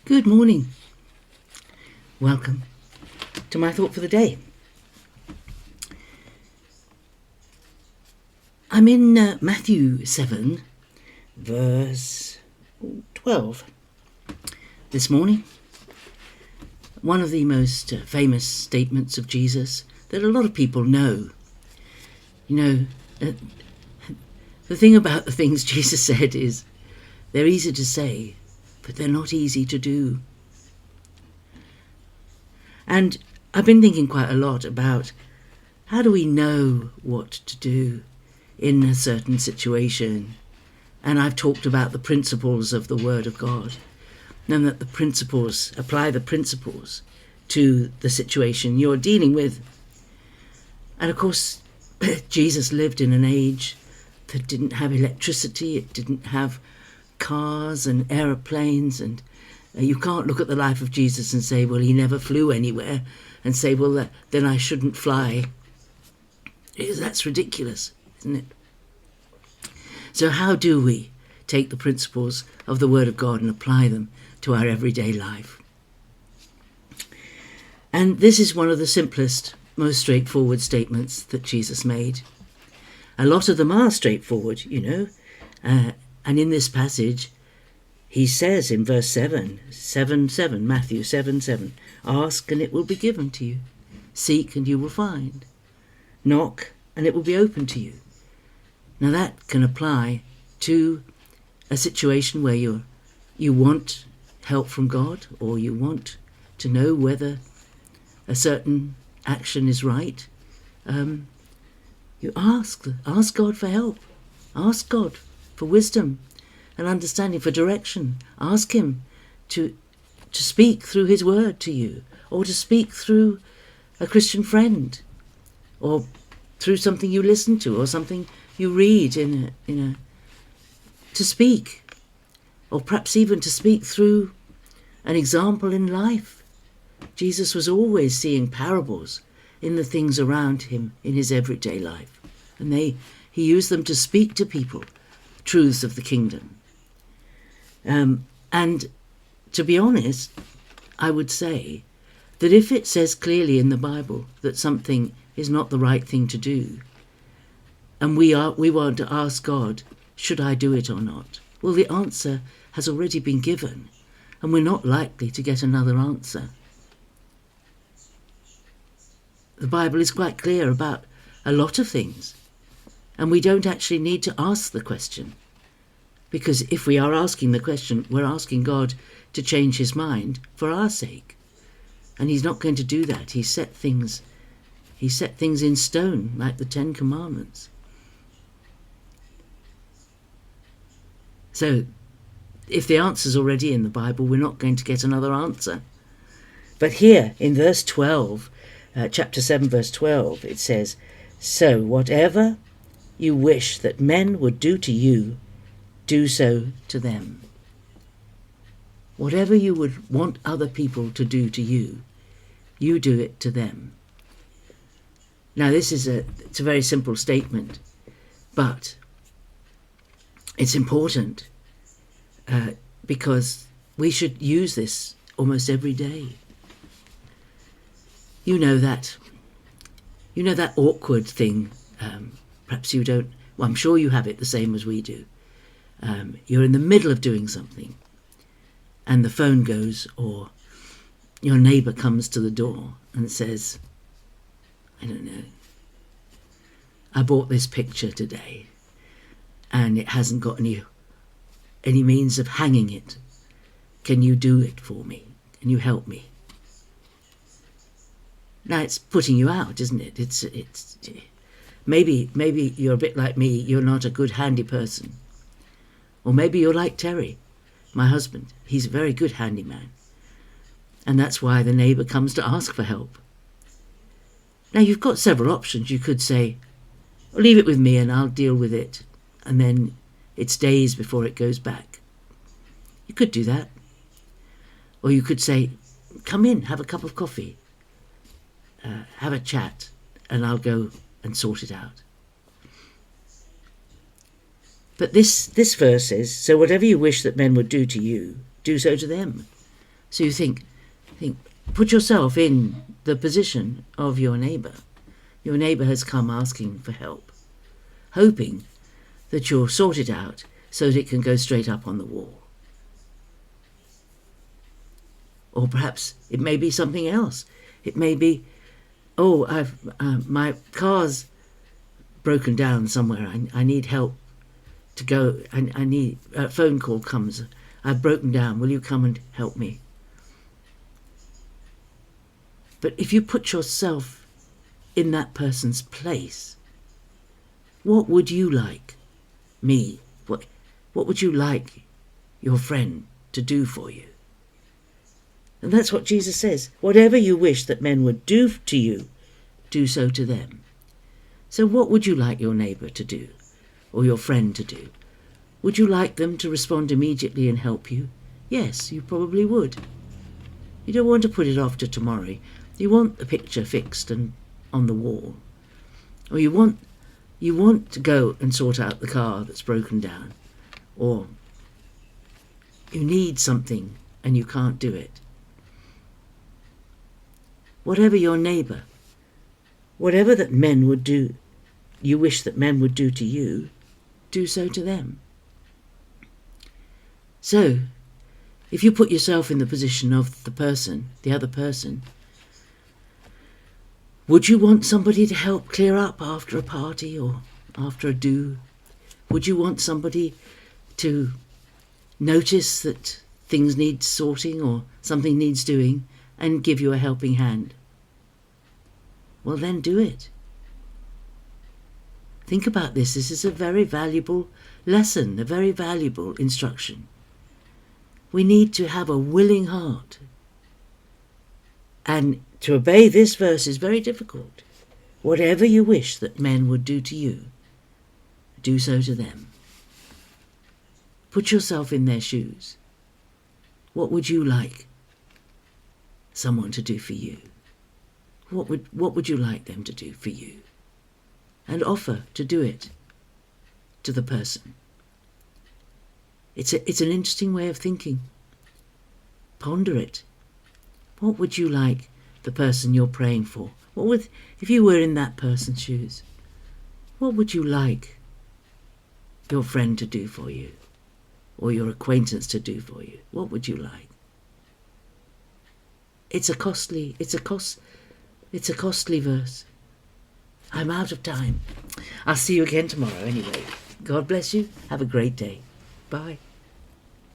Good morning. Welcome to my thought for the day. I'm in Matthew 7, verse 12 this morning. One of the most famous statements of Jesus that a lot of people know. You know, the thing about the things Jesus said is they're easy to say, but they're not easy to do. And I've been thinking quite a lot about how do we know what to do in a certain situation. And I've talked about the principles of the Word of God, and that apply the principles to the situation you're dealing with. And of course, Jesus lived in an age that didn't have electricity, it didn't have cars and aeroplanes, and you can't look at the life of Jesus and say, well, he never flew anywhere, and say, well, then I shouldn't fly. That's ridiculous, isn't it? So how do we take the principles of the Word of God and apply them to our everyday life? And this is one of the simplest, most straightforward statements that Jesus made. A lot of them are straightforward, and in this passage, he says in verse 7, Matthew 7, ask and it will be given to you. Seek and you will find. Knock and it will be open to you. Now that can apply to a situation where you want help from God, or you want to know whether a certain action is right. You ask God for help. Ask God for wisdom and understanding, for direction. Ask him to speak through his word to you, or to speak through a Christian friend, or through something you listen to, or something you read to speak, or perhaps even to speak through an example in life. Jesus was always seeing parables in the things around him in his everyday life, and he used them to speak to people truths of the kingdom. And to be honest, I would say that if it says clearly in the Bible that something is not the right thing to do, and we want to ask God, should I do it or not? Well, the answer has already been given, and we're not likely to get another answer. The Bible is quite clear about a lot of things, and we don't actually need to ask the question. Because if we are asking the question, we're asking God to change his mind for our sake. And he's not going to do that. He set things in stone, like the 10 Commandments. So if the answer's already in the Bible, we're not going to get another answer. But here in verse 12, chapter 7, verse 12, it says, so whatever you wish that men would do to you, do so to them. Whatever you would want other people to do to you, you do it to them. Now it's a very simple statement, but it's important because we should use this almost every day. You know that awkward thing. Perhaps you don't. Well, I'm sure you have it the same as we do. You're in the middle of doing something and the phone goes, or your neighbour comes to the door and says, I don't know, I bought this picture today and it hasn't got any means of hanging it. Can you do it for me? Can you help me? Now it's putting you out, isn't it? It's maybe you're a bit like me, you're not a good handy person. Or maybe you're like Terry, my husband. He's a very good handyman. And that's why the neighbour comes to ask for help. Now you've got several options. You could say, leave it with me and I'll deal with it. And then it's days before it goes back. You could do that. Or you could say, come in, have a cup of coffee. Have a chat and I'll go and sort it out. But this verse says, so whatever you wish that men would do to you, do so to them. So you think, put yourself in the position of your neighbour. Your neighbour has come asking for help, hoping that you'll sort it out so that it can go straight up on the wall. Or perhaps it may be something else. It may be, my car's broken down somewhere. I need help to go. I need a phone call comes. I've broken down. Will you come and help me? But if you put yourself in that person's place, what would you like me? What would you like your friend to do for you? And that's what Jesus says. Whatever you wish that men would do to you, do so to them. So what would you like your neighbour to do, or your friend to do? Would you like them to respond immediately and help you? Yes, you probably would. You don't want to put it off to tomorrow. You want the picture fixed and on the wall. Or you want to go and sort out the car that's broken down. Or you need something and you can't do it. Whatever your neighbour, whatever that men would do, you wish that men would do to you, do so to them. So, if you put yourself in the position of the other person, would you want somebody to help clear up after a party or after a do? Would you want somebody to notice that things need sorting or something needs doing and give you a helping hand? Well, then do it. Think about this. This is a very valuable lesson, a very valuable instruction. We need to have a willing heart. And to obey this verse is very difficult. Whatever you wish that men would do to you, do so to them. Put yourself in their shoes. What would you like someone to do for you? What would you like them to do for you? And offer to do it to the person. It's an interesting way of thinking. Ponder it. What would you like the person you're praying for? If you were in that person's shoes, what would you like your friend to do for you? Or your acquaintance to do for you? What would you like? It's a costly verse. I'm out of time. I'll see you again tomorrow anyway. God bless you. Have a great day. Bye.